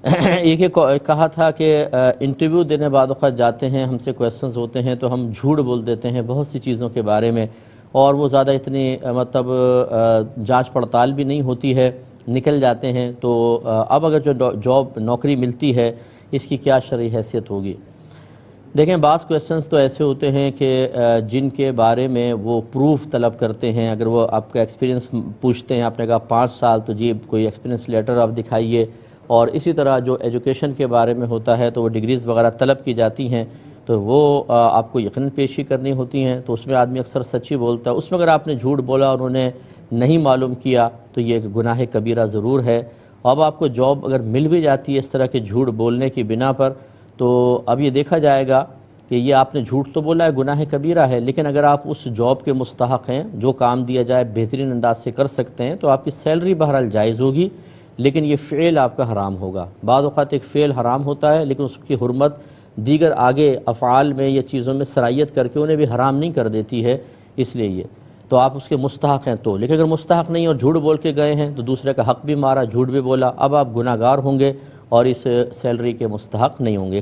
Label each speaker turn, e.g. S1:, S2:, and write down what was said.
S1: یہ کہا تھا کہ انٹرویو دینے بعد اوقات جاتے ہیں، ہم سے کویسچنز ہوتے ہیں تو ہم جھوٹ بول دیتے ہیں بہت سی چیزوں کے بارے میں، اور وہ زیادہ اتنی مطلب جانچ پڑتال بھی نہیں ہوتی ہے، نکل جاتے ہیں۔ تو اب اگر جو جاب نوکری ملتی ہے اس کی کیا شرعی حیثیت ہوگی؟ دیکھیں، بعض کویسچنز تو ایسے ہوتے ہیں کہ جن کے بارے میں وہ پروف طلب کرتے ہیں۔ اگر وہ آپ کا ایکسپیرینس پوچھتے ہیں، آپ نے کہا 5 سال، تو جی کوئی ایکسپیرینس لیٹر آپ دکھائیے، اور اسی طرح جو ایجوکیشن کے بارے میں ہوتا ہے تو وہ ڈگریز وغیرہ طلب کی جاتی ہیں، تو وہ آپ کو یقیناً پیشی کرنی ہوتی ہیں۔ تو اس میں آدمی اکثر سچی بولتا ہے، اس میں اگر آپ نے جھوٹ بولا اور انہیں نہیں معلوم کیا تو یہ ایک گناہ کبیرہ ضرور ہے۔ اب آپ کو جاب اگر مل بھی جاتی ہے اس طرح کے جھوٹ بولنے کی بنا پر، تو اب یہ دیکھا جائے گا کہ یہ آپ نے جھوٹ تو بولا ہے، گناہ کبیرہ ہے، لیکن اگر آپ اس جاب کے مستحق ہیں، جو کام دیا جائے بہترین انداز سے کر سکتے ہیں، تو آپ کی سیلری بہرحال جائز ہوگی، لیکن یہ فعل آپ کا حرام ہوگا۔ بعض اوقات ایک فعل حرام ہوتا ہے لیکن اس کی حرمت دیگر آگے افعال میں یا چیزوں میں سرائیت کر کے انہیں بھی حرام نہیں کر دیتی ہے، اس لیے یہ تو آپ اس کے مستحق ہیں تو۔ لیکن اگر مستحق نہیں اور جھوٹ بول کے گئے ہیں تو دوسرے کا حق بھی مارا، جھوٹ بھی بولا، اب آپ گناہگار ہوں گے اور اس سیلری کے مستحق نہیں ہوں گے۔